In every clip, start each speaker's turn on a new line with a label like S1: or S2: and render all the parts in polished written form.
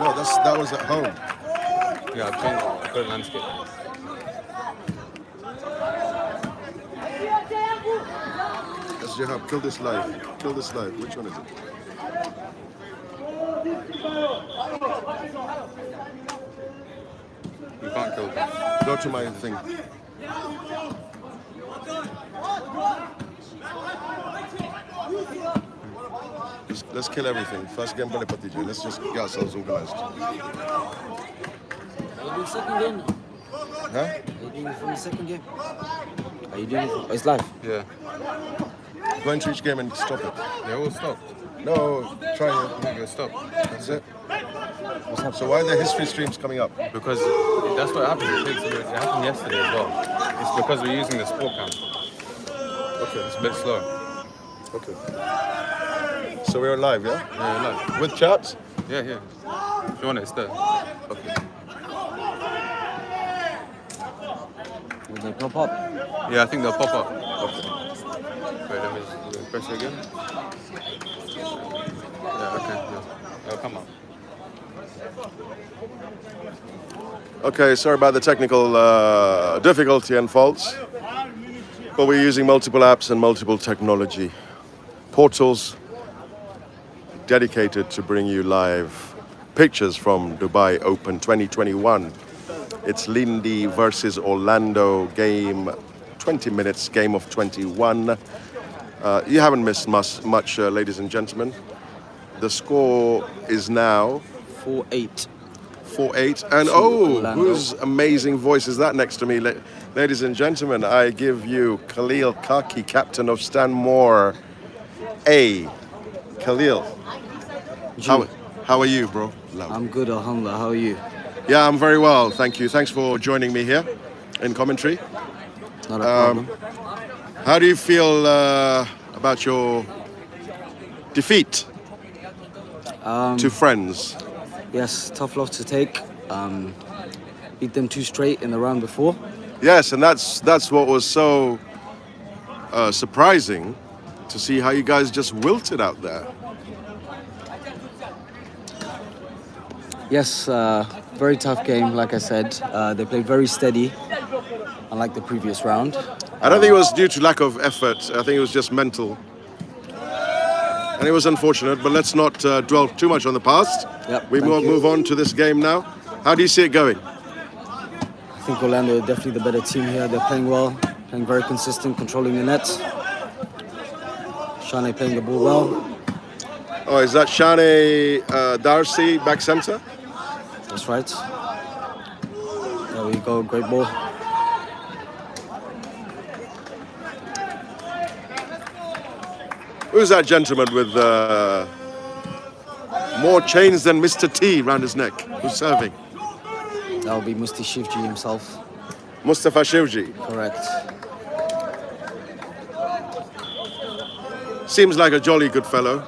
S1: No, that was at home.
S2: Yeah, I've changed. I've got a landscape.
S1: That's Jihab. Kill this live. Kill this live. Which one is it?
S2: You can't kill them.
S1: Go to my thing. Let's kill everything. First game, let's just get ourselves organized.
S3: Are you doing second game now?
S1: Huh?
S3: Are you doing it from the second game? Are you doing it? Oh, it's live.
S2: Yeah.
S1: Go into each game and stop it.
S2: They're all stopped.
S1: No, try it.
S2: They're stopped.
S1: That's it. So why are the history streams coming up?
S2: Because that's what happened. It happened yesterday as well. It's because we're using the sport cam.
S1: Okay.
S2: It's a bit slow.
S1: Okay. So we're live, yeah?
S2: Yeah, look.
S1: With chat?
S2: Yeah, yeah. If you want it, it's there.
S1: Okay.
S3: Will they pop up?
S2: Yeah, I think they'll pop up.
S1: Okay.
S2: Wait, let me press it again. Yeah, okay. Yeah. They'll come up.
S1: Okay, sorry about the technical difficulty and faults, but we're using multiple apps and multiple technology portals dedicated to bring you live pictures from Dubai Open 2021. It's Lindi versus Orlando game, 20 minutes, game of 21. You haven't missed much, ladies and gentlemen. The score is now
S3: 4-8.
S1: 4-8. And whose amazing voice is that next to me? Ladies and gentlemen, I give you Khalil Kaki, captain of Stanmore A. Khalil, how are you, bro?
S3: I'm good, alhamdulillah. How are you?
S1: Yeah, I'm very well, thank you. Thanks for joining me here in commentary.
S3: Not a problem.
S1: How do you feel about your defeat to Friends?
S3: Yes, tough loss to take. Beat them 2 straight in the round before.
S1: Yes, and that's what was so surprising to see how you guys just wilted out there.
S3: Yes, very tough game, like I said. They played very steady, unlike the previous round.
S1: I don't think it was due to lack of effort. I think it was just mental. And it was unfortunate, but let's not dwell too much on the past.
S3: Yep,
S1: We move on to this game now. How do you see it going?
S3: I think Orlando are definitely the better team here. They're playing well, playing very consistent, controlling the net. Shane playing the ball well.
S1: Oh, is that Shane Darcy back centre?
S3: That's right. There we go, great ball.
S1: Who's that gentleman with more chains than Mr. T round his neck? Who's serving?
S3: That will be Musti Shivji himself.
S1: Mustafa Shivji.
S3: Correct.
S1: Seems like a jolly good fellow.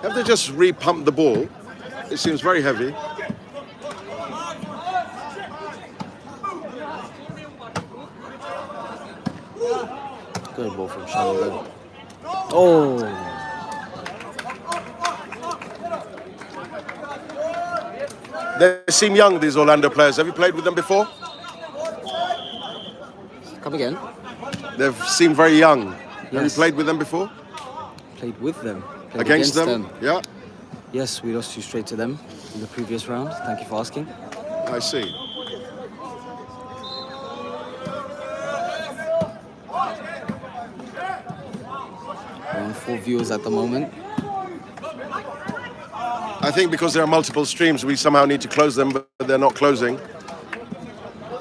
S1: Have they just re-pumped the ball? It seems very heavy.
S3: Good ball from Shane. Oh!
S1: They seem young, these Orlando players. Have you played with them before?
S3: Come again?
S1: They seem very young. Have you
S3: Yes.
S1: played with them before?
S3: Played with them. Played
S1: Against them? Yeah,
S3: Yes, we lost 2 straight to them in the previous round. Thank you for asking.
S1: I see.
S3: We're on 4 viewers at the moment.
S1: I think because there are multiple streams, we somehow need to close them, but they're not closing.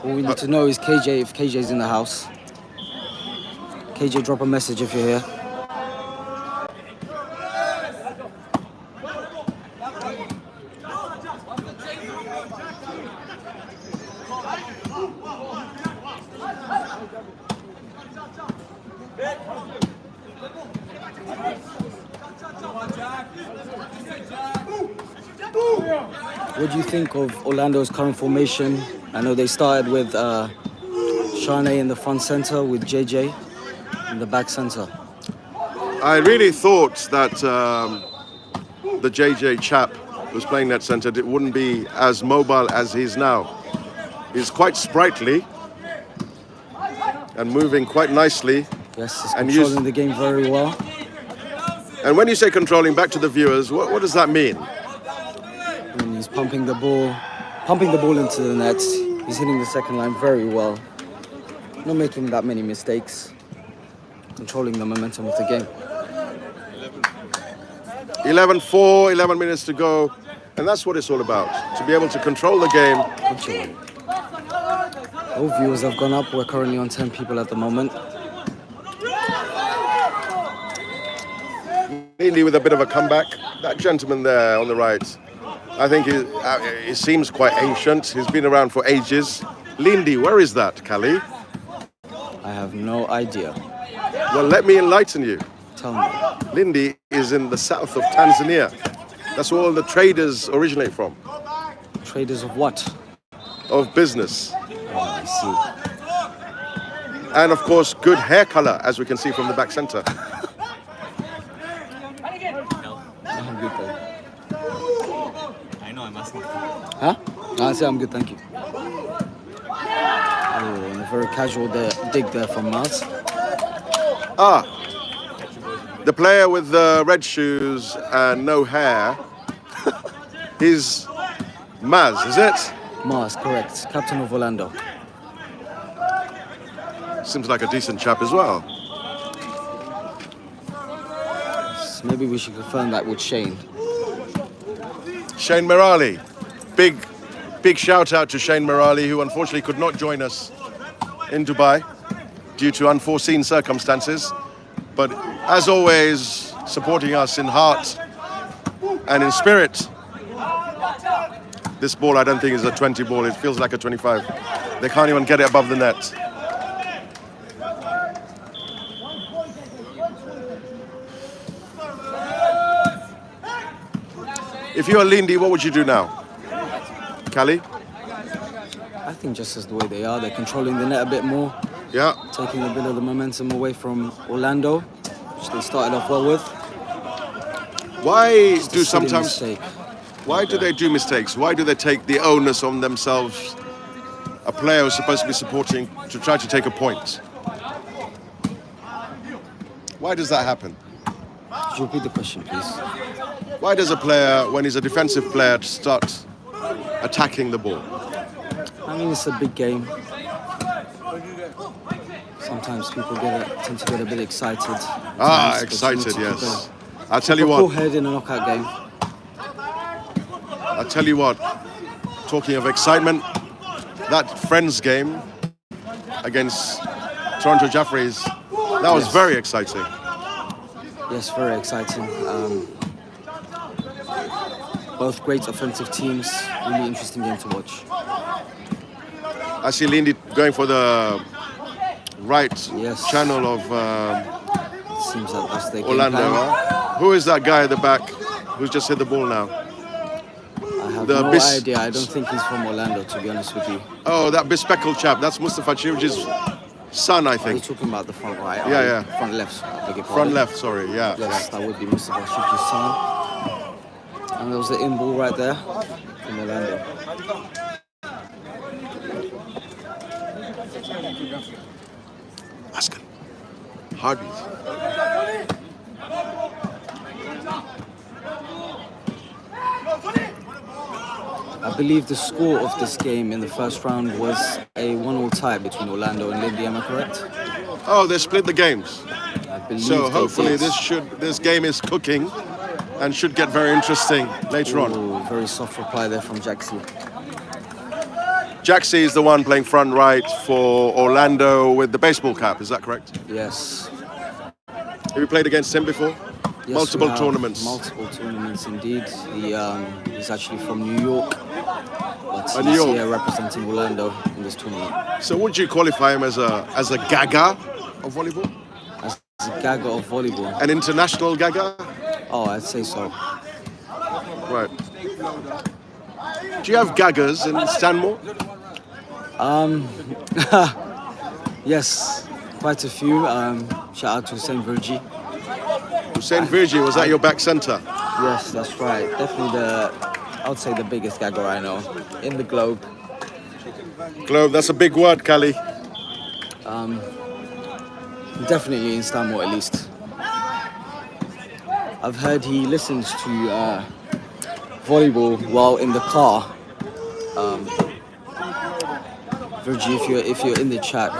S3: All we need to know is KJ, if KJ's in the house. KJ, drop a message if you're here. What do you think of Orlando's current formation? I know they started with Shane in the front center with JJ in the back center.
S1: I really thought that the JJ chap who's playing net centre it wouldn't be as mobile as he is now. He's quite sprightly and moving quite nicely.
S3: Yes, he's
S1: And
S3: controlling the game very well.
S1: And when you say controlling, back to the viewers, what does that mean?
S3: And he's pumping the ball into the net. He's hitting the second line very well. Not making that many mistakes. Controlling the momentum of the game.
S1: 11-4, 11 minutes to go. And that's what it's all about. To be able to control the game.
S3: All viewers have gone up. We're currently on 10 people at the moment.
S1: Lindi with a bit of a comeback. That gentleman there on the right, I think he seems quite ancient. He's been around for ages. Lindi, where is that, Kali?
S3: I have no idea.
S1: Well, let me enlighten you.
S3: Tell me.
S1: Lindi is in the south of Tanzania. That's where all the traders originate from.
S3: Traders of what?
S1: Of business.
S3: Oh, I see.
S1: And of course, good hair color, as we can see from the back center.
S3: I'm good, thank you.
S2: I know, I'm asking.
S3: Huh? I say I'm good, thank you. Oh, and a very casual dig there from Mars.
S1: The player with the red shoes and no hair, he's Maz, is it?
S3: Mars, correct. Captain of Orlando.
S1: Seems like a decent chap as well.
S3: Maybe we should confirm that with Shane.
S1: Shane Merali. Big shout out to Shane Merali, who unfortunately could not join us in Dubai due to unforeseen circumstances. But as always, supporting us in heart and in spirit. This ball, I don't think is a 20 ball. It feels like a 25. They can't even get it above the net. If you're Lindi, what would you do now? Kali?
S3: I think just as the way they are, they're controlling the net a bit more,
S1: Yeah.
S3: taking a bit of the momentum away from Orlando, which they started off well with.
S1: Why
S3: Just a
S1: do
S3: silly
S1: sometimes...
S3: mistake.
S1: Why do they do mistakes? Why do they take the onus on themselves? A player who's supposed to be supporting to try to take a point. Why does that happen?
S3: Could you repeat the question, please?
S1: Why does a player, when he's a defensive player, start attacking the ball?
S3: I mean, it's a big game. Sometimes people tend to get a bit excited.
S1: Excited, yes. I'll tell you
S3: Cool
S1: what.
S3: head in a knockout game.
S1: I'll tell you what. Talking of excitement, that Friends game against Toronto Jaffreys, that was
S3: Yes.
S1: very exciting.
S3: Yes, very exciting. Both great offensive teams. Really interesting game to watch.
S1: I see Lindi going for the right
S3: Yes.
S1: channel of
S3: It seems like that's their game
S1: Orlando.
S3: plan.
S1: Huh? Who is that guy at the back who's just hit the ball now?
S3: I have
S1: The
S3: no
S1: Bis-
S3: idea. I don't think he's from Orlando, to be honest with you.
S1: Oh, that bespectacled chap. That's Mustafa Chirji's son, I
S3: Are you
S1: think.
S3: talking about the front right?
S1: Yeah, yeah.
S3: Front left. I beg your
S1: Front
S3: pardon.
S1: left, sorry, yeah.
S3: Yes, that would be Mustafa Shifty's son. And there was the in ball right there from Orlando.
S1: Askin. Hardy.
S3: I believe the score of this game in the first round was a 1-1 tie between Orlando and Lindi. Am I correct?
S1: Oh, they split the games.
S3: I believe
S1: So
S3: they
S1: hopefully
S3: did.
S1: this game is cooking and should get very interesting later on.
S3: Ooh, very soft reply there from Jaxie.
S1: Jaxie is the one playing front right for Orlando with the baseball cap, is that correct?
S3: Yes.
S1: Have you played against him before?
S3: Yes,
S1: Multiple
S3: we have
S1: tournaments.
S3: Multiple tournaments indeed. He's actually from New York, but
S1: New
S3: he's
S1: York.
S3: here representing Orlando in this tournament.
S1: So would you qualify him as a gaga of volleyball?
S3: As a gaga of volleyball.
S1: An international gaga?
S3: Oh, I'd say so.
S1: Right. Do you have gagas in Stanmore?
S3: Yes, quite a few. Shout out to Saint Virgie.
S1: Hussein Virgi was at your back centre.
S3: Yes, that's right. Definitely I would say the biggest gagger I know in the globe.
S1: Globe, that's a big word, Kali.
S3: Definitely in Istanbul, at least. I've heard he listens to volleyball while in the car. Virgie, if you're in the chat,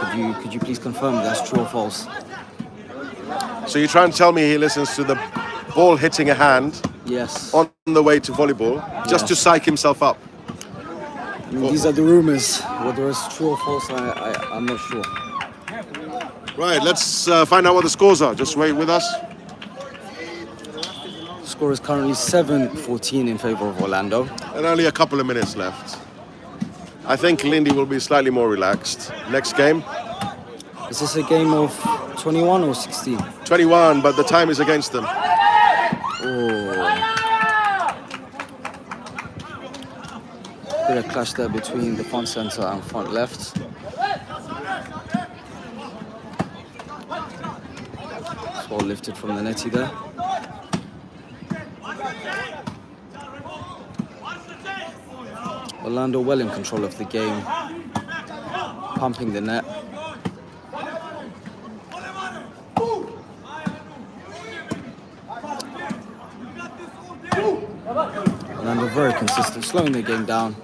S3: could you please confirm if that's true or false?
S1: So you're trying to tell me he listens to the ball hitting a hand
S3: Yes.
S1: on the way to volleyball just to psych himself up?
S3: I mean, these are the rumors. Whether it's true or false, I'm not sure.
S1: Right, let's find out what the scores are. Just wait with us.
S3: The score is currently 7-14 in favor of Orlando.
S1: And only a couple of minutes left. I think Lindi will be slightly more relaxed. Next game,
S3: Is this a game of 21 or 16?
S1: 21, but the time is against them.
S3: Oh. Bit of clash there between the front center and front left. Ball lifted from the netty there. Orlando well in control of the game, pumping the net. Orlando very consistent, slowing the game down,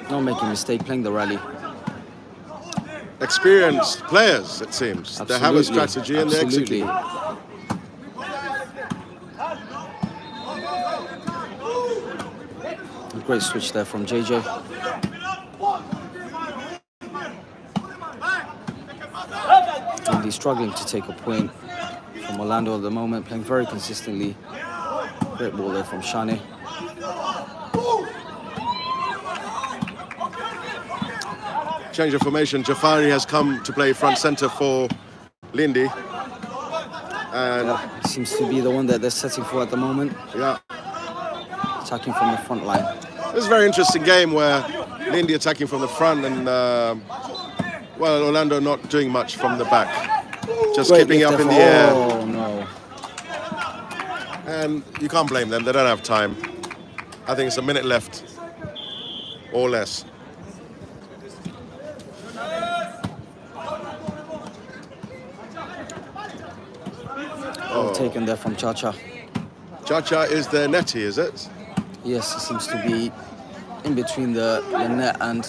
S3: not making a mistake, playing the rally.
S1: Experienced players, it seems. They have a strategy and they execute.
S3: A great switch there from JJ. Lindi struggling to take a point from Orlando at the moment, playing very consistently. Great ball there from Shane.
S1: Change of formation. Jafari has come to play front centre for Lindi. And
S3: Seems to be the one that they're setting for at the moment.
S1: yeah,
S3: Attacking from the front line.
S1: it's a very interesting game where Lindi attacking from the front and well, Orlando not doing much from the back, just
S3: Great
S1: keeping it
S3: lift
S1: up in the
S3: there.
S1: air.
S3: Oh no.
S1: And you can't blame them. They don't have time. I think it's a minute left or less.
S3: Well taken there from Cha-Cha.
S1: Cha-Cha is their netty, is it?
S3: Yes, he seems to be in between the net and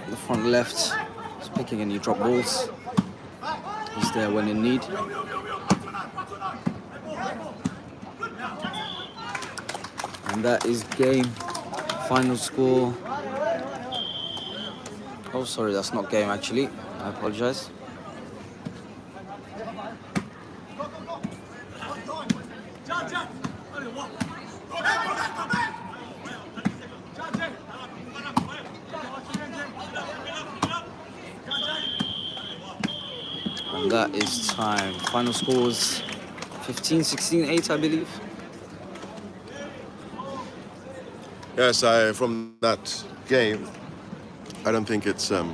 S3: the front left. He's picking any drop balls. He's there when in need. And that is game. Final score. Oh, sorry, that's not game actually. I apologize. And that is time. Final scores 15, 16, 8, I believe.
S1: Yes, from that game, I don't think it's. I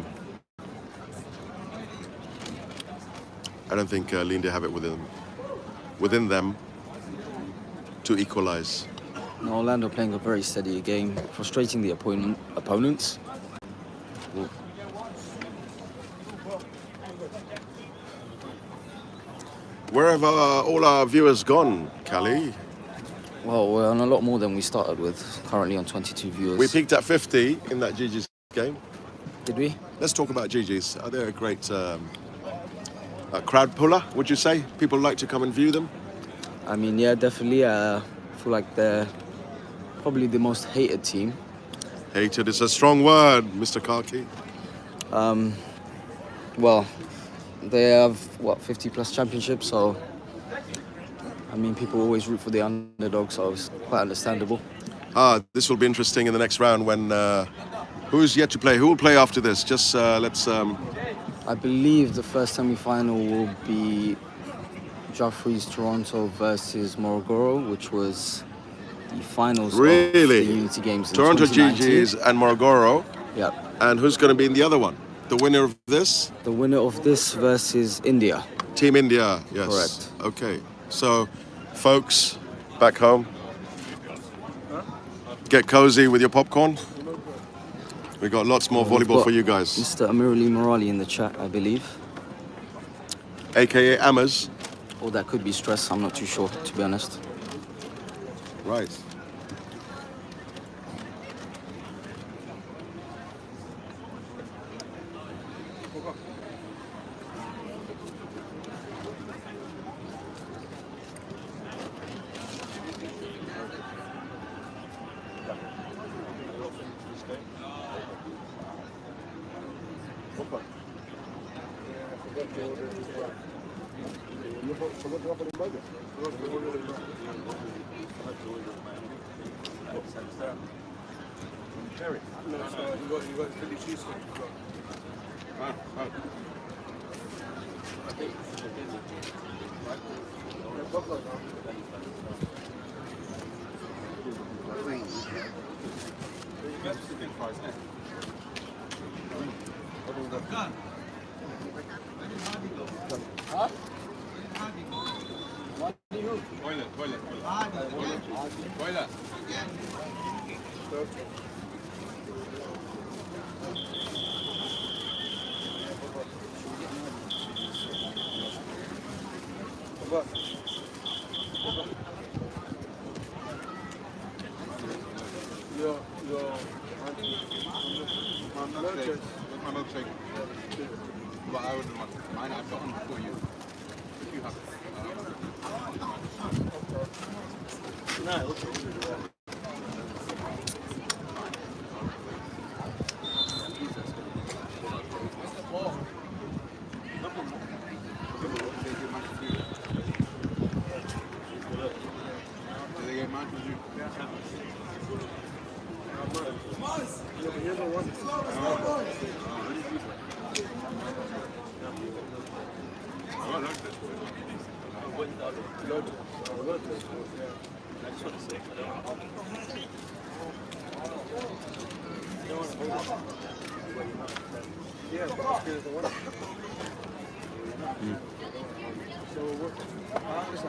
S1: don't think Lindi have it within them to equalize.
S3: No, Orlando playing a very steady game, frustrating the opponents.
S1: Where have all our viewers gone, Kali?
S3: Well, we're on a lot more than we started with. Currently on 22 viewers.
S1: We peaked at 50 in that GG's game.
S3: Did we?
S1: Let's talk about GG's. Are they a great crowd puller, would you say? People like to come and view them?
S3: I mean, yeah, definitely. I feel like they're probably the most hated team.
S1: Hated is a strong word, Mr. Karki.
S3: Well, they have, 50 plus championships, so I mean, people always root for the underdog, so it's quite understandable.
S1: This will be interesting in the next round when who's yet to play? Who will play after this? Just let's.
S3: I believe the first semi-final will be Joffrey's Toronto versus Morogoro, which was the finals of the Unity Games in
S1: Toronto
S3: 2019.
S1: GG's and Morogoro.
S3: Yeah.
S1: And who's going to be in the other one? The winner of this?
S3: The winner of this versus India.
S1: Team India, yes.
S3: Correct.
S1: Okay. So, folks, back home, get cozy with your popcorn. We got lots more volleyball for you guys.
S3: Mr. Amirali Morali in the chat, I believe.
S1: AKA Ammers.
S3: Or that could be stress, I'm not too sure, to be honest.
S1: Right.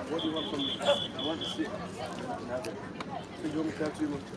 S4: What do you want from me? I want to sit. So you want me to have 2 months?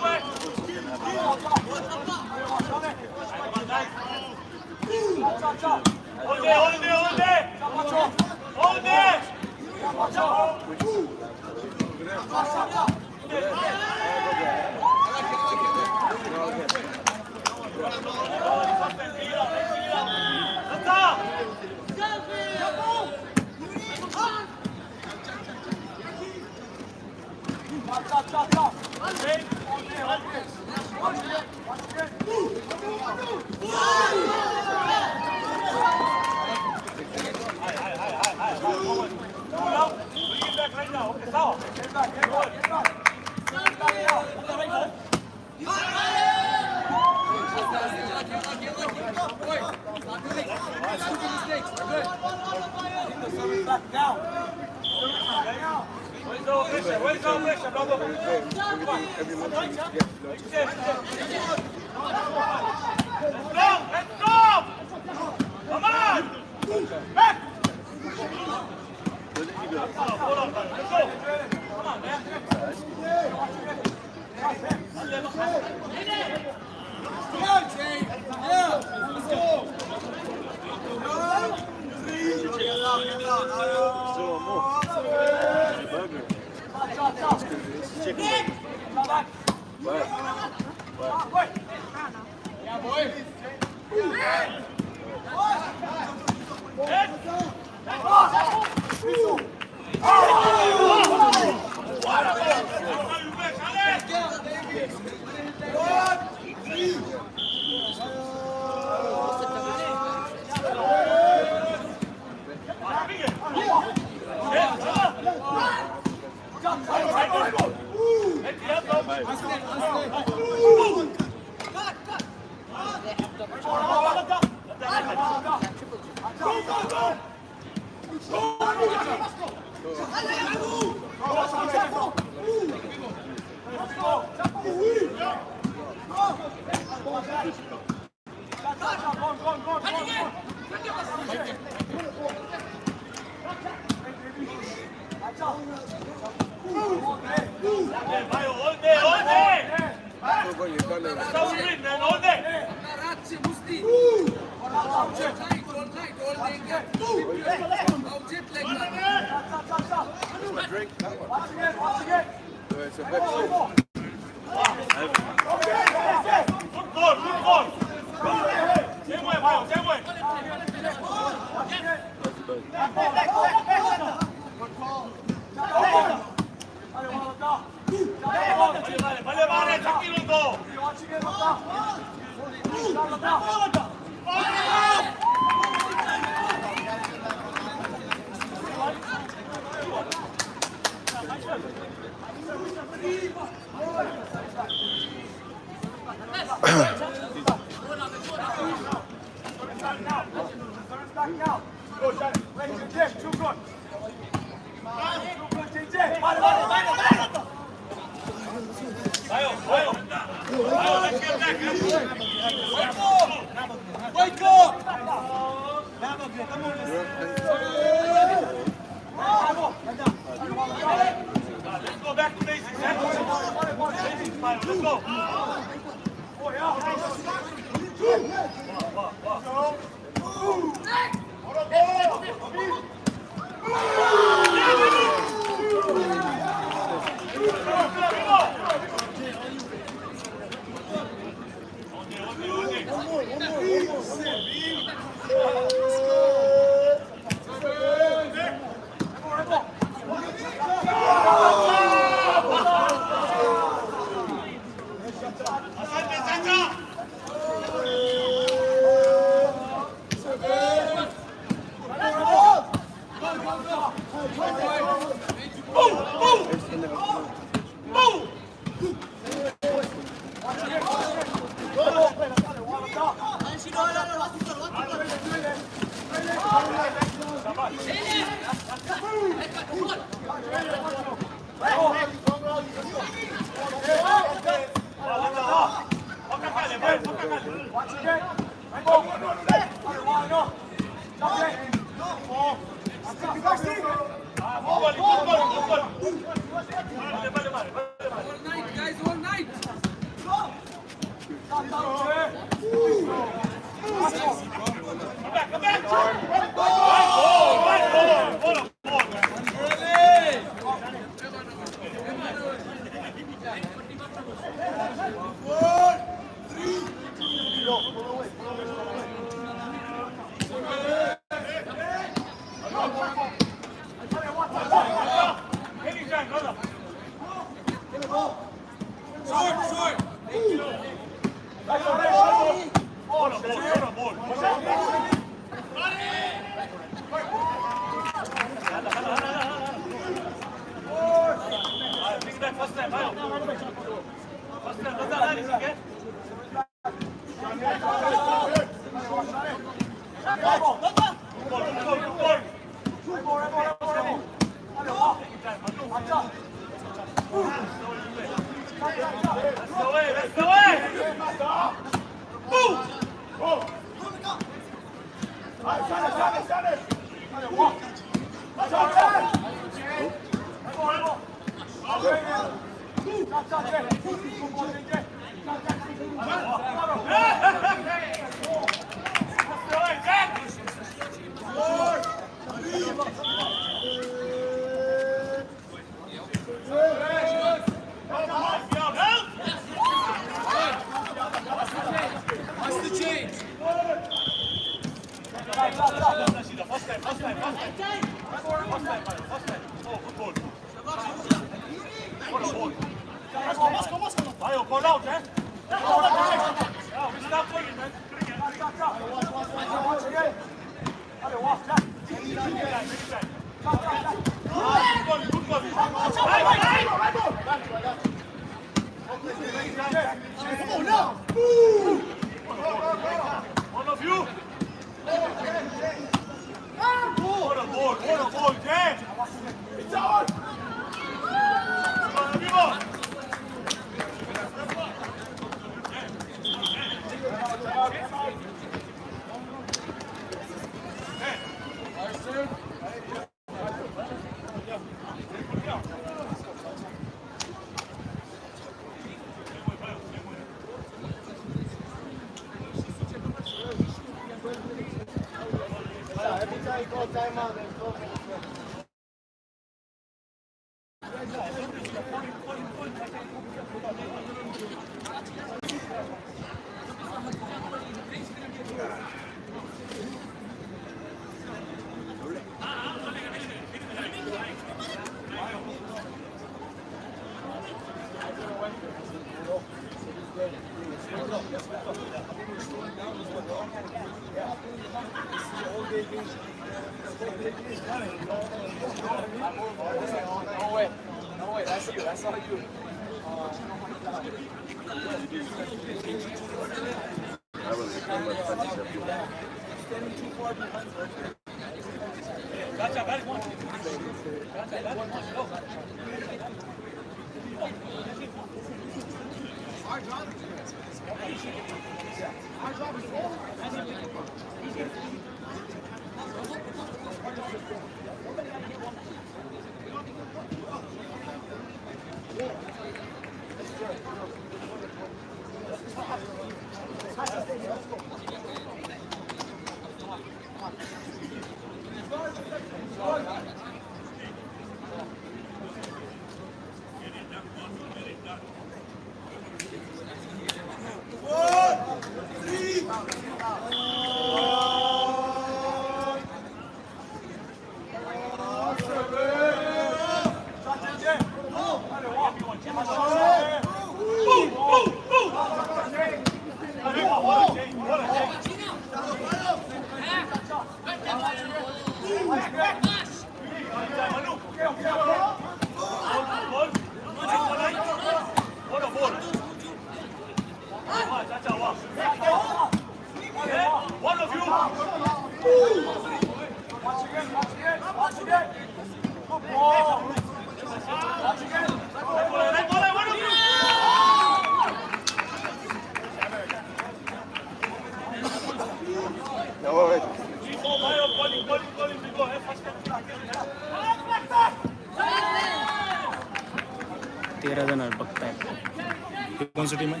S5: कौन सी team है?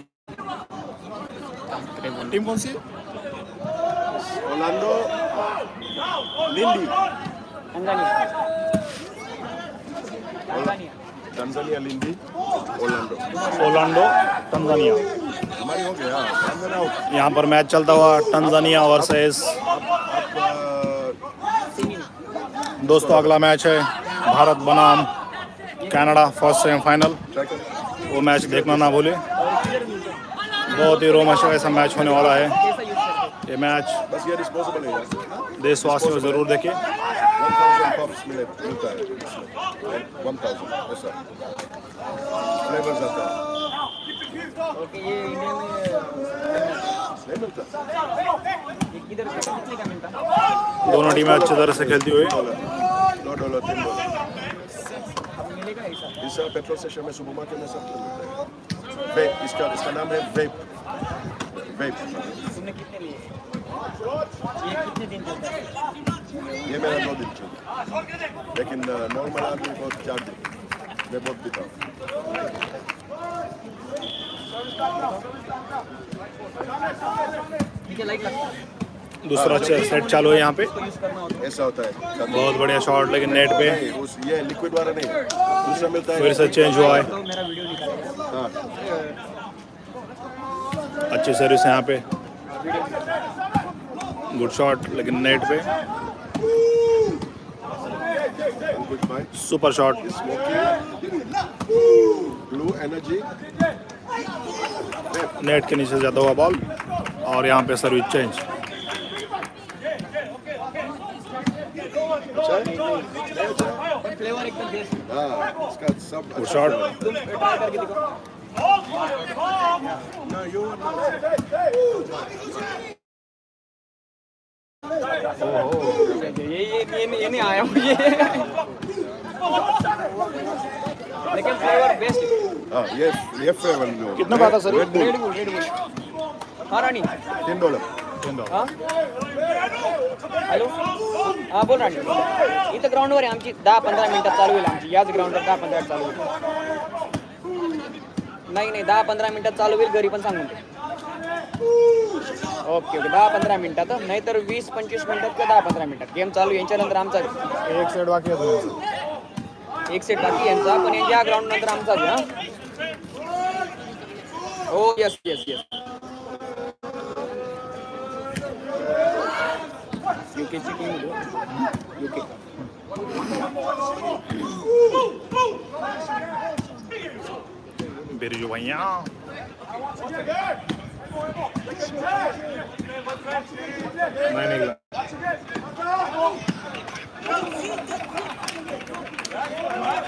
S5: Team कौन सी है?
S1: Orlando, Lindi. Tanzania, Lindi, Orlando.
S5: Orlando Tanzania.
S1: हमारी हो गया run out.
S5: यहाँ पर match चलता हुआ तंजानिया वर्सेस दोस्तों अगला मैच है भारत बनाम कनाडा फर्स्ट सेमीफाइनल। वो मैच देखना ना भूले, बहुत ही रोमांचक ऐसा मैच होने वाला है। ये मैच
S1: बस ये डिस्पोजेबल है यार।
S5: देशवासियों को जरूर देखें।
S1: 1000 पॉप्स मिलता है इसमें। 1000 ऐसा फ्लेवर्स आता है।
S3: ओके, ये इंडिया में
S1: नहीं मिलता।
S3: किधर से कितने का मिलता?
S5: दोनों टीमें अच्छी तरह से खेलती हुई।
S1: $2, $3।
S3: अब मिलेगा ऐसा?
S1: इस पेट्रोल स्टेशन में सुपरमार्केट में सब मिलता है। वेप, इसका नाम है वेप। वेप।
S3: तुमने कितने लिए? ये कितने दिन चलता है?
S1: ये मेरा 2 दिन चला, लेकिन नॉर्मल आदमी को 4 दिन। मैं बहुत पीता हूँ।
S3: ठीक है, लाइक लगता है।
S5: दूसरा सेट चालू है यहाँ पे।
S1: ऐसा होता है।
S5: बहुत बढ़िया शॉट, लेकिन नेट पे
S1: नहीं, ये लिक्विड वाला नहीं, दूसरा मिलता है।
S5: फिर से चेंज हुआ है।
S3: तो मेरा वीडियो निकालेगा।
S1: हाँ,
S5: अच्छी सर्विस है यहाँ पे, गुड शॉट, लेकिन नेट पे।
S1: goodbye.
S5: Super shot
S1: Blue energy.
S5: Net के नीचे जाता हुआ बॉल और यहाँ पे सर्विस चेंज
S3: फ्लेवर एकदम best
S1: It's got some.
S5: Good shot
S3: तुम ट्राई करके दिखाओ
S1: No, you
S3: ये नहीं आया मुझे लेकिन फ्लेवर बेस्ट
S1: ये flavor लो.
S5: कितना का था sir
S1: Red Bull.
S3: Red bull हाँ रानी
S1: $10.
S3: हाँ हॅलो हां बोल राणी इथं ग्राउंडवर आहे आमची 10-15 मिनिटात चालू होईल आमची याच ग्राउंडवर 10-15 मिनिटात चालू होईल नाही 10-15 मिनिटात चालू होईल घरी पण सांगून दे ओके 10-15 मिनिटात नाही तर 20-25 मिनिटात किंवा 10-15 मिनिटात गेम चालू यांच्यानंतर आमचा
S5: एक सेट बाकी है
S3: एक सेट बाकी यांचा पण या ग्राउंड नंतर आमचा घ्या हो यस यस यस यूकेची टीम यूके
S5: बिरजू भैया नहीं निकला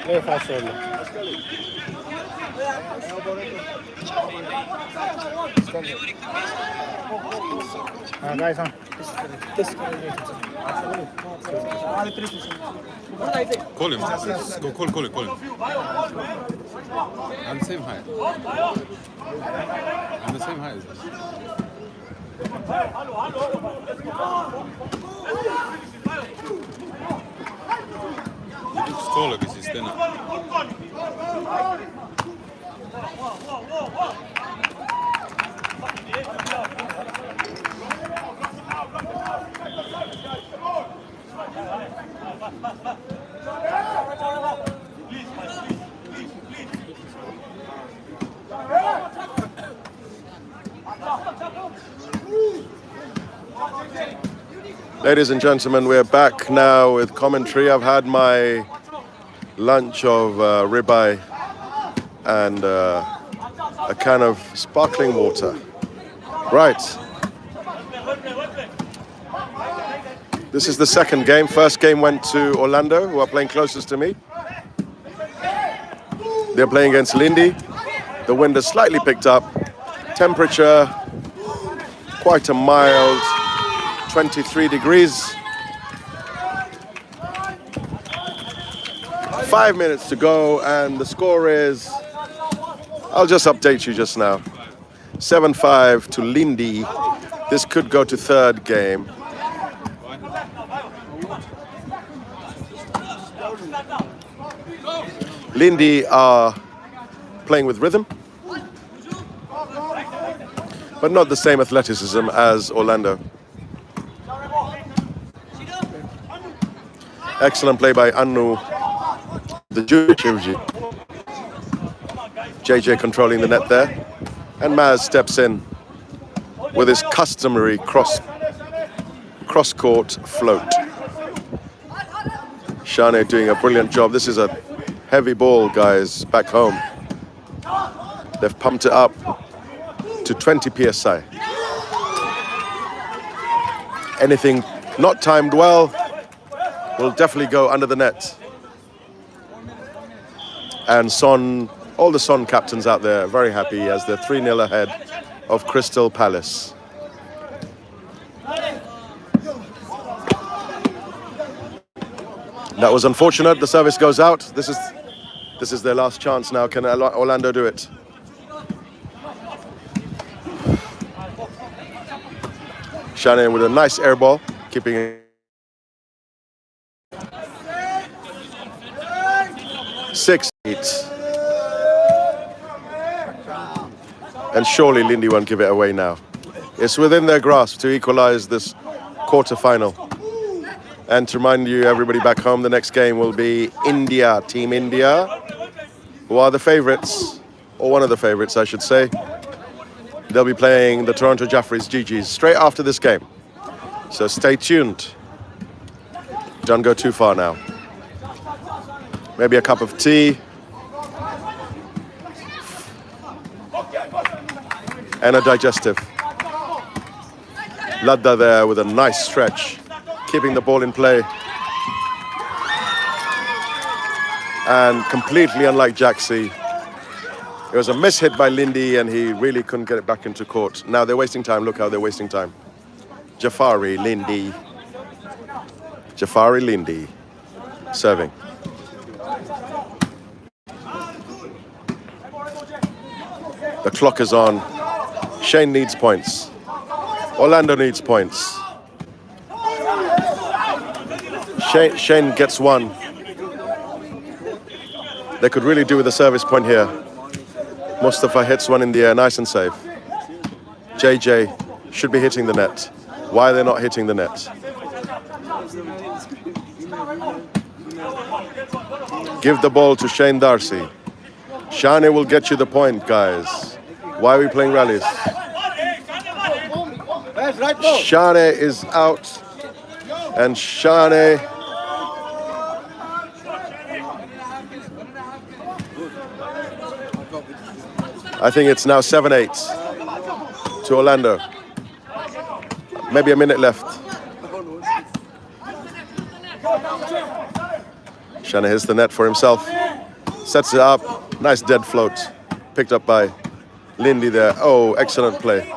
S5: ए फास्ट शॉट हाँ गाइस हाँ
S2: Call him. Go call him. I'm the same height. I'm the same height as this. He looks taller because he's thinner.
S1: Ladies and gentlemen, we're back now with commentary. I've had my lunch of ribeye and a can of sparkling water. Right. This is the second game. First game went to Orlando, who are playing closest to me. They're playing against Lindi. The wind has slightly picked up. Temperature, quite a mild 23 degrees. 5 minutes to go, and the score is, I'll just update you just now. 7-5 to Lindi. This could go to third game. Lindi are playing with rhythm, but not the same athleticism as Orlando. Excellent play by Anu, the Jujiji. JJ controlling the net there. And Maz steps in with his customary cross-court float. Shane doing a brilliant job. This is a heavy ball, guys, back home. They've pumped it up to 20 psi. Anything not timed well will definitely go under the net. And Son, all the Son captains out there, are very happy as they're 3-0 ahead of Crystal Palace. That was unfortunate. The service goes out. This is their last chance now. Can Orlando do it? Shane with a nice air ball, keeping it. 6-8. And surely Lindi won't give it away now. It's within their grasp to equalize this quarterfinal. And to remind you, everybody back home, the next game will be India, Team India, who are the favorites, or one of the favorites, I should say. They'll be playing the Toronto Jaffrey's GGs straight after this game. So stay tuned. Don't go too far now. maybe a cup of tea, and a digestive. Ladda there with a nice stretch, keeping the ball in play. And completely unlike Jaxi, it was a miss hit by Lindi and he really couldn't get it back into court. Now they're wasting time. Look how they're wasting time. Jafari, Lindi. Jafari, Lindi. Serving. The clock is on. Shane needs points. Orlando needs points. Shane gets one. They could really do with a service point here. Mustafa hits one in the air, nice and safe. JJ should be hitting the net. Why are they not hitting the net? Give the ball to Shane Darcy. Shane will get you the point, guys. Why are we playing rallies? Shane is out. And Shane... I think it's now 7-8 to Orlando. Maybe a minute left. Shane hits the net for himself. Sets it up. Nice dead float. Picked up by Lindi there. Oh, excellent play.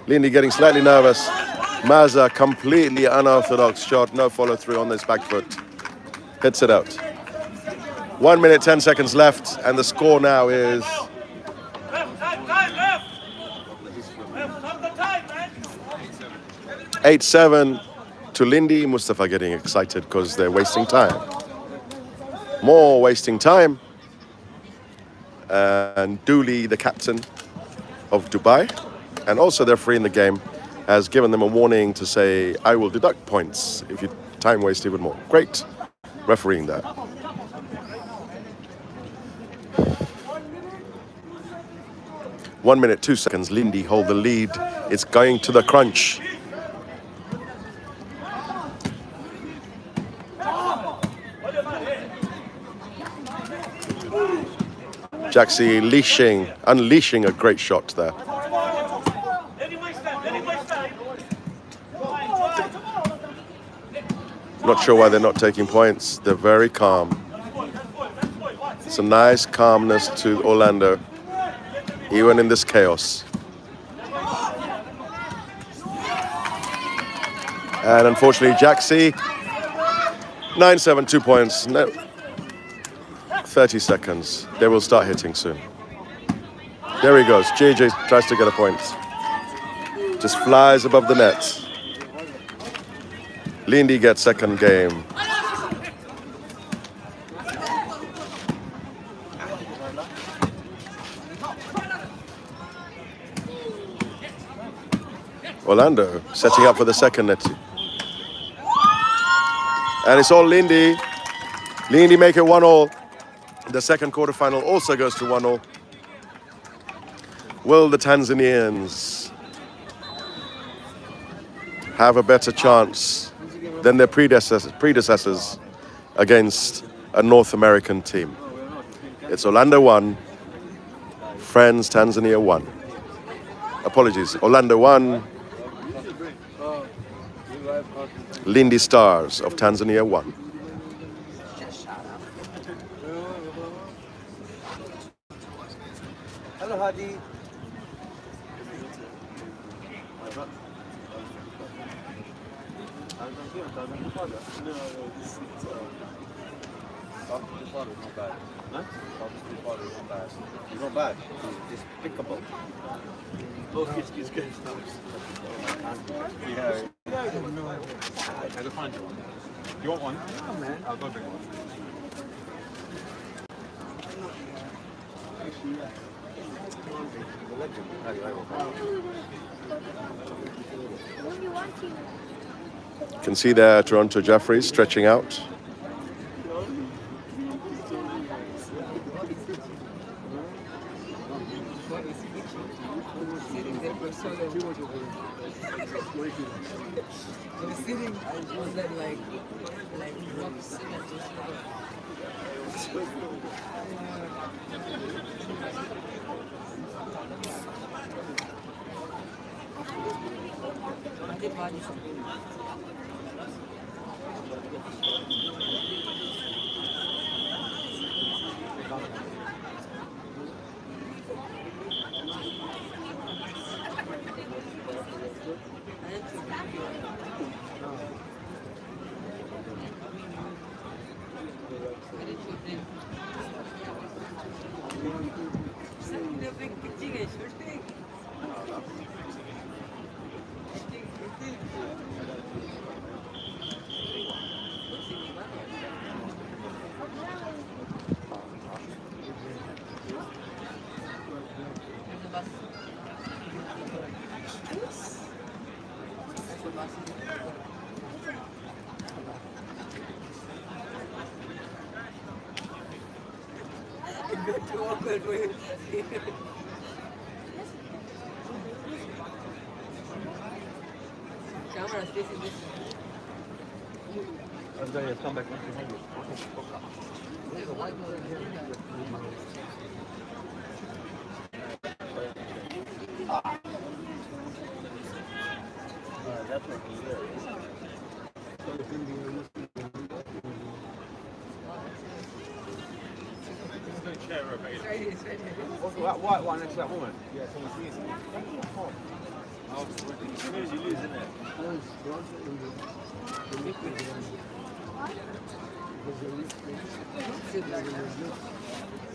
S1: Lindi getting slightly nervous. Maza, completely unorthodox shot. No follow through on this back foot. Hits it out. 1 minute, 10 seconds left. And the score now is... 8-7 to Lindi. Mustafa getting excited because they're wasting time. More wasting time. And Dooley, the captain of Dubai, and also their referee in the game, has given them a warning to say, I will deduct points if you time waste even more. Great refereeing there. One minute, 2 seconds. Lindi hold the lead. It's going to the crunch. Jaxi unleashing a great shot there. Not sure why they're not taking points. They're very calm. It's a nice calmness to Orlando, even in this chaos. And unfortunately, Jaxi, 9-7, 2 points. No, 30 seconds. They will start hitting soon. There he goes. JJ tries to get a point. Just flies above the net. Lindi gets second game. Orlando setting up for the second net. And it's all Lindi. Lindi make it 1-1. The second quarterfinal also goes to 1-1. Will the Tanzanians have a better chance than their predecessors against a North American team? It's Orlando 1, Friends Tanzania 1. Apologies, Orlando 1, Lindi Stars of Tanzania 1.
S4: Hello, Hadi. It's not bad. It's pickable. It's good. Yeah.
S2: There's a find you one. You want one? Oh, man. I'll go bring one.
S1: You can see there Toronto Jeffries stretching out.
S6: I was sitting, I was like rocks. Too awkward for you. Camera facing this.
S4: Come back.
S6: It's right here, it's right here.
S4: What's that white one next to that woman? Yeah, someone's sneezing. Oh, as soon as you lose, isn't it?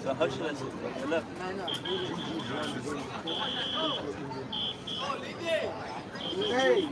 S4: So how should I look? Hey!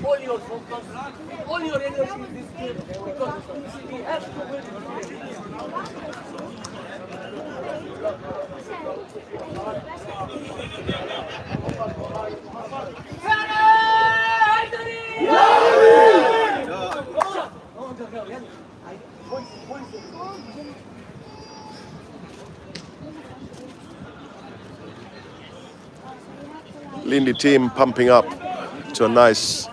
S6: All your focus, all your energy in this game because we have to win this game.
S1: Lindi team pumping up to a nice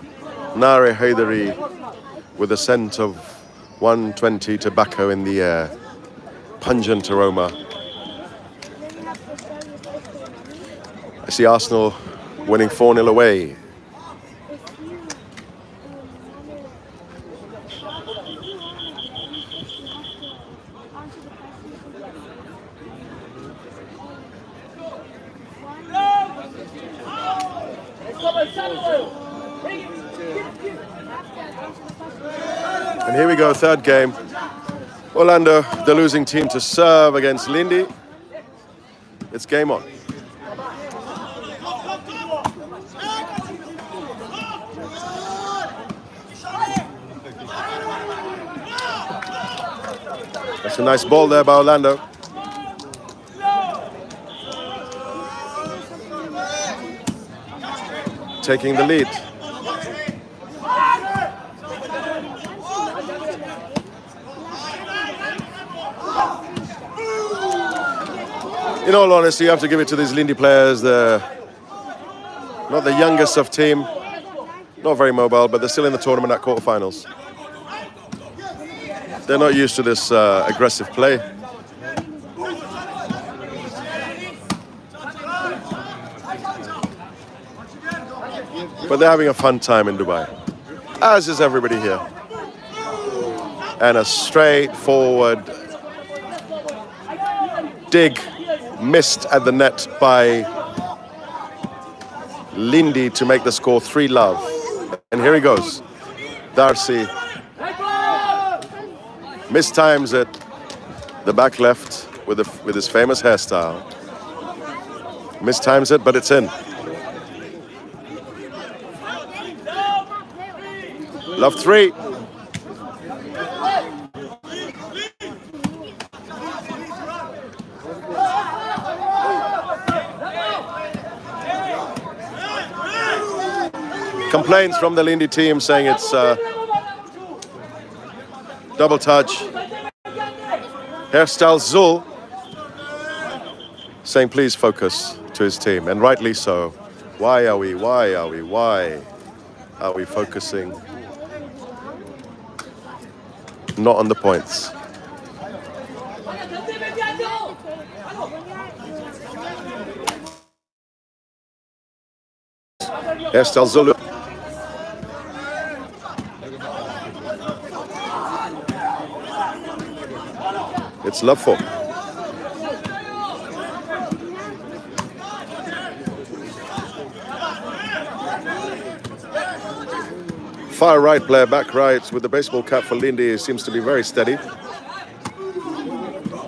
S1: Nare Haidari with a scent of 120 tobacco in the air. Pungent aroma. I see Arsenal winning 4-0 away. And here we go, third game. Orlando, the losing team, to serve against Lindi. It's game on. That's a nice ball there by Orlando. Taking the lead. In all honesty, you have to give it to these Lindi players. They're not the youngest of team, not very mobile, but they're still in the tournament at quarterfinals. They're not used to this aggressive play. But they're having a fun time in Dubai, as is everybody here. And a straightforward dig missed at the net by Lindi to make the score 3-love. And here he goes. Darcy mistimes it, the back left with his famous hairstyle. Mistimes it, but it's in. Love 3. Complaints from the Lindi team saying it's double touch. Hairstyle Zul saying please focus to his team, and rightly so. Why are we focusing not on the points? Hairstyle Zulu. It's love 4. Far right player, back right, with the baseball cap for Lindi, seems to be very steady.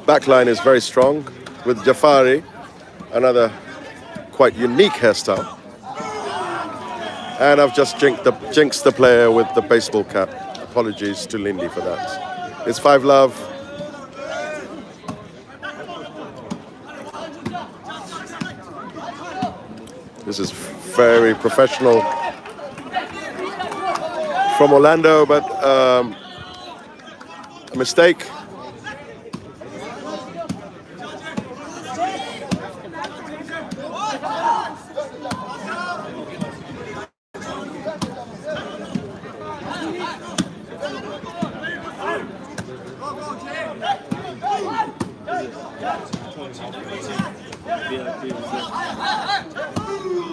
S1: Backline is very strong, with Jafari, another quite unique hairstyle. And I've just jinxed the player with the baseball cap. Apologies to Lindi for that. It's 5-love. This is very professional from Orlando, but a mistake.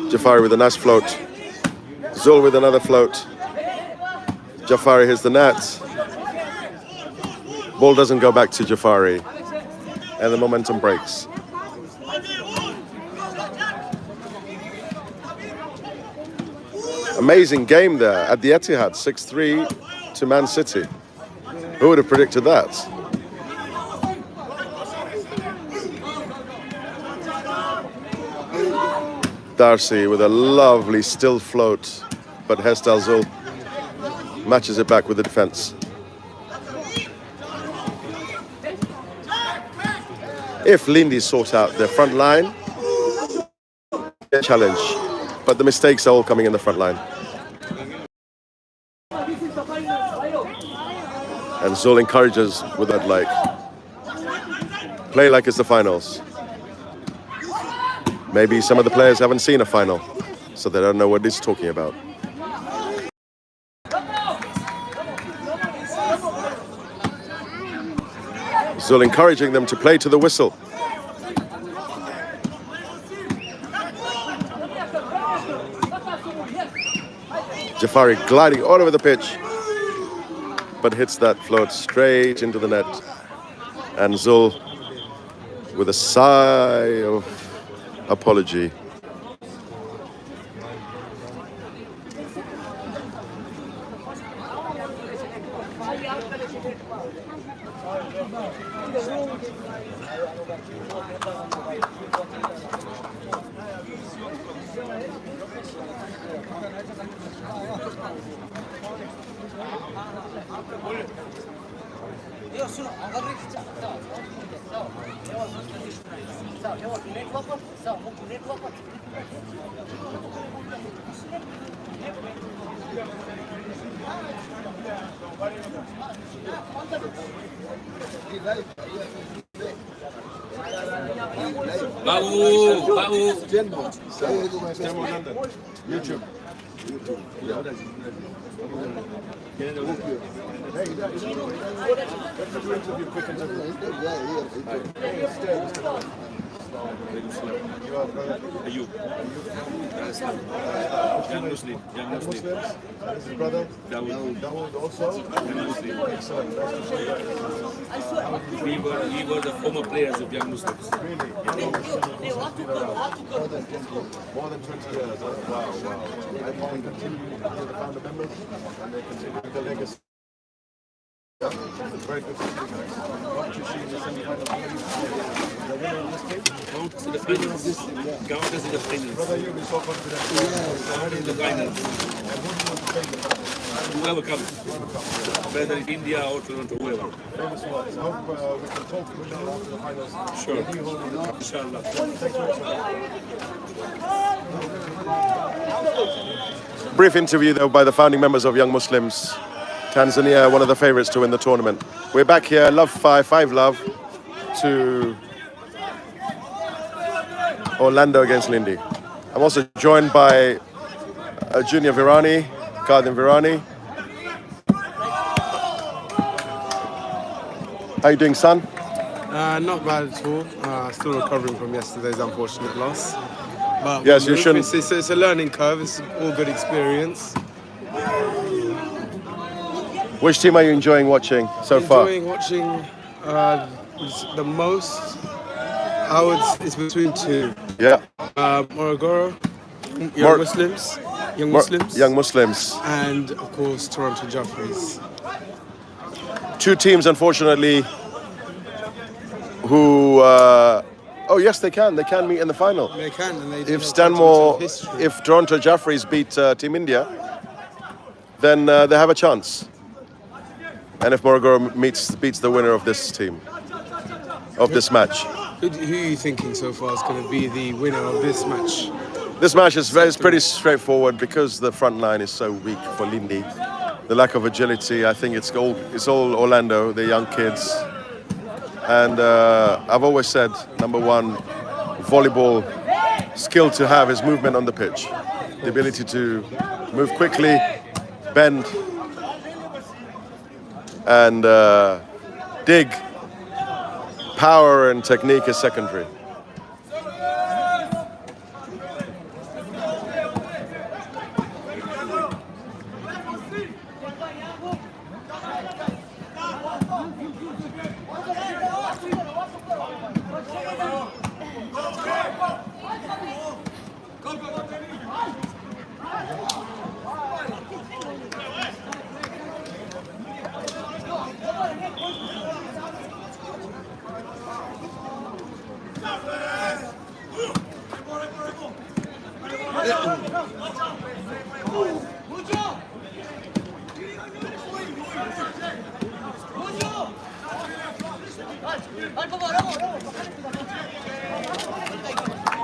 S1: Jafari with a nice float. Zul with another float. Jafari hits the net. Ball doesn't go back to Jafari. And the momentum breaks. Amazing game there at the Etihad, 6-3 to Man City. Who would have predicted that? Darcy with a lovely still float, but hairstyle Zul matches it back with the defense. If Lindi sort out their front line, they're challenge, but the mistakes are all coming in the front line. And Zul encourages with that, like, play like it's the finals. Maybe some of the players haven't seen a final, so they don't know what he's talking about. Zul encouraging them to play to the whistle. Jafari gliding all over the pitch, but hits that float straight into the net. And Zul with a sigh of apology.
S7: Ayub. Young Muslim.
S1: Muslims. His brother. Dawood also.
S7: We were the former players of Young Muslims.
S1: Really? More than 20 years. Wow, wow. I find continue to be the founder members and they continue the legacy. Yeah, very good. What you see in the semi-final the winner of this game?
S7: Count as the finals. Count as the finals.
S1: Brother, you'll be so confident.
S7: Count in the finals.
S1: And who do you want to play?
S7: Whoever comes. Whether it's India or Toronto, whoever.
S1: Famous words. I hope we can talk to each other after the finals.
S7: Sure.
S1: We'll be holding it up.
S7: Inshallah.
S1: Brief interview though by the founding members of Young Muslims. Tanzania, one of the favourites to win the tournament. We're back here, love 5 love to Orlando against Lindi. I'm also joined by Junior Virani, Kadim Virani. How you doing, son?
S8: Not bad at all. Still recovering from yesterday's unfortunate loss. But
S1: Yes, you shouldn't.
S8: It's a learning curve. It's all good experience.
S1: Which team are you enjoying watching so far?
S8: Enjoying watching the most. It's between two.
S1: Yeah.
S8: Morogoro, Young Muslims,
S1: Young Muslims.
S8: and of course Toronto Joffreys.
S1: Two teams, unfortunately, who. Oh yes, they can. They can meet in the final.
S8: They can, and they do
S1: If
S8: have
S1: Stanmore,
S8: history.
S1: if Toronto Jaffreys beat Team India, then they have a chance. And if Morogoro beats the winner of this team, of this match.
S8: Who are you thinking so far is going to be the winner of this match?
S1: This match is pretty straightforward because the front line is so weak for Lindi. The lack of agility, I think it's all Orlando, the young kids. And I've always said, number one, volleyball skill to have is movement on the pitch. The ability to move quickly, bend, and dig. Power and technique is secondary.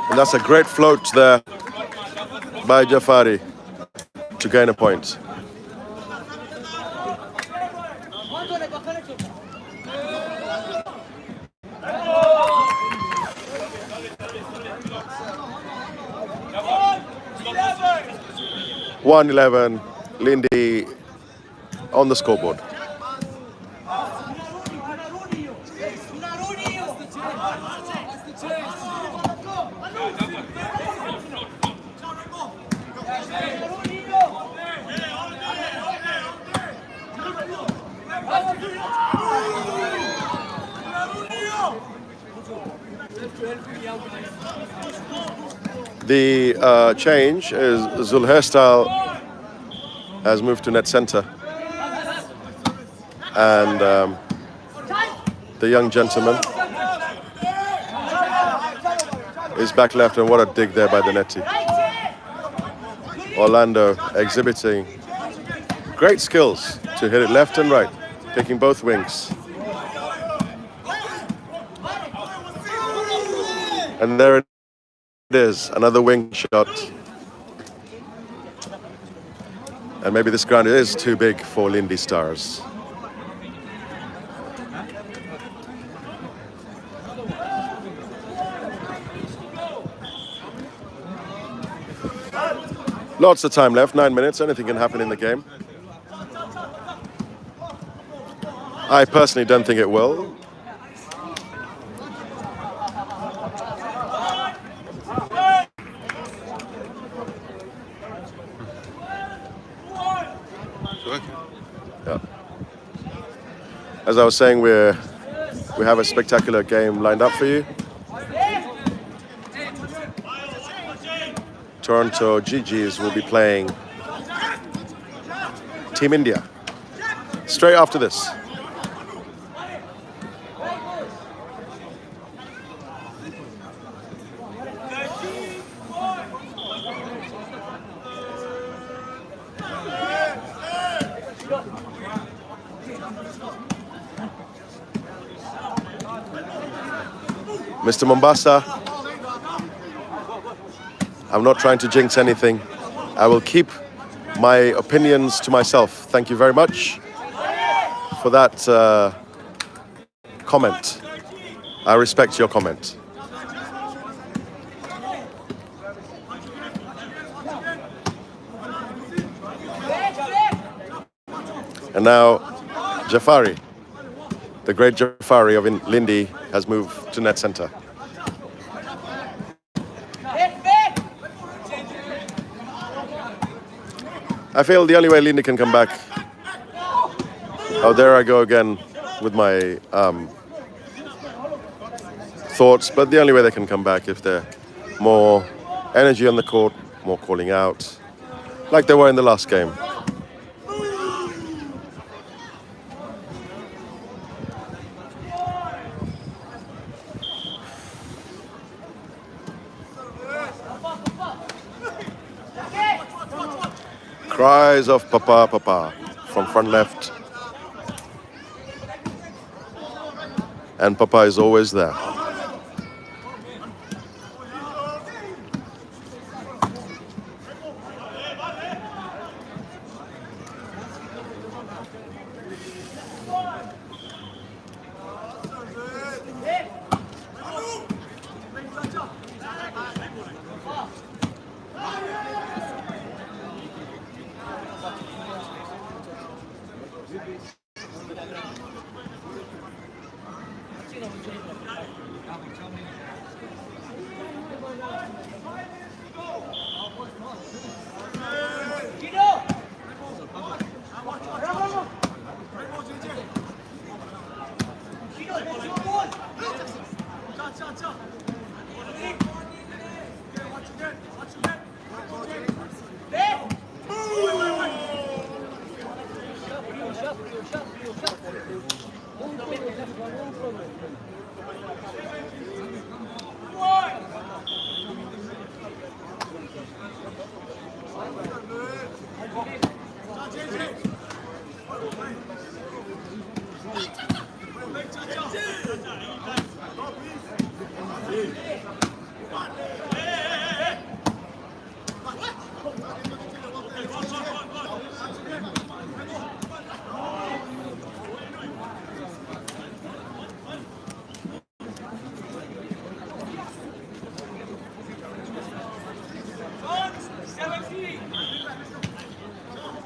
S1: And that's a great float there by Jafari to gain a point. (1-11) Lindi on the scoreboard. The change is Zulherstal has moved to net center, and the young gentleman is back left, and what a dig there by the netty. Orlando exhibiting great skills to hit it left and right, picking both wings. And there it is, another wing shot. And maybe this ground is too big for Lindi Stars. Lots of time left, 9 minutes, anything can happen in the game. I personally don't think it will. Yeah. As I was saying, we have a spectacular game lined up for you. Toronto GGs will be playing Team India straight after this. Mr. Mombasa, I'm not trying to jinx anything. I will keep my opinions to myself. Thank you very much for that comment. I respect your comment. And now, Jafari, the great Jafari of Lindi, has moved to net center. I feel the only way Lindi can come back. Oh, there I go again with my thoughts. But the only way they can come back if they're more energy on the court, more calling out, like they were in the last game. Cries of Papa, Papa from front left. And Papa is always there.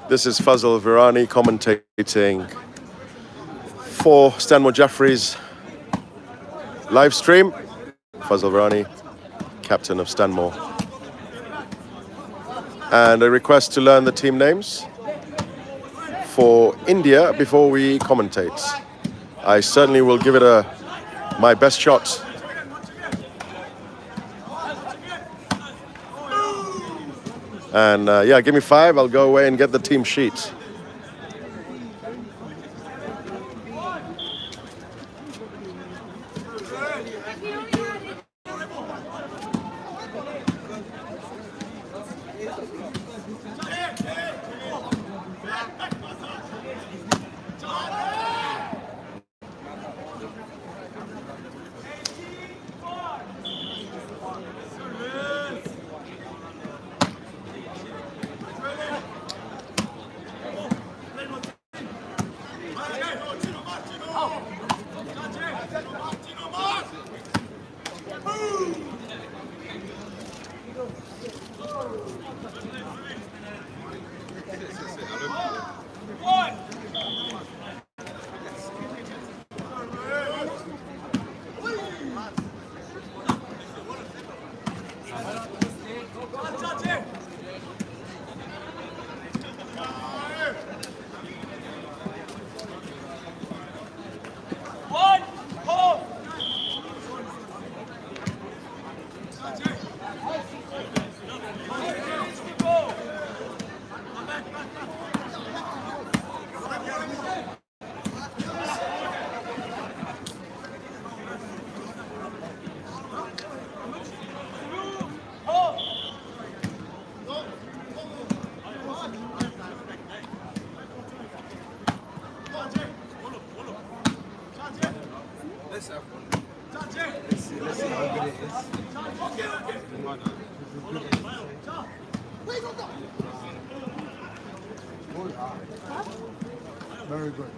S1: This is Fazal Virani commentating for Stanmore Jaffrey's live stream. Fazal Virani, captain of Stanmore. And a request to learn the team names for India before we commentate. I certainly will give it my best shot. And yeah, give me 5, I'll go away and get the team sheet.
S8: Very good.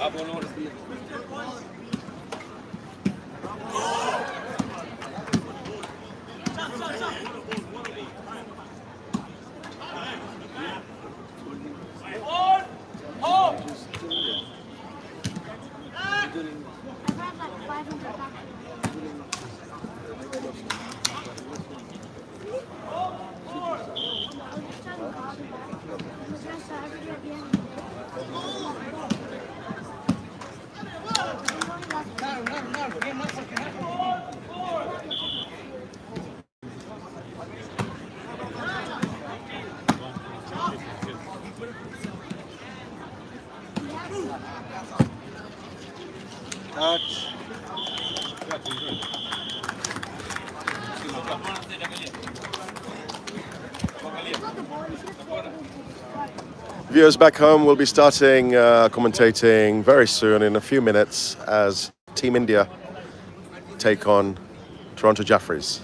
S6: I don't know. He's very good. I've had like 500
S1: Viewers back home will be starting commentating very soon in a few minutes as Team India take on Toronto Jaffreys.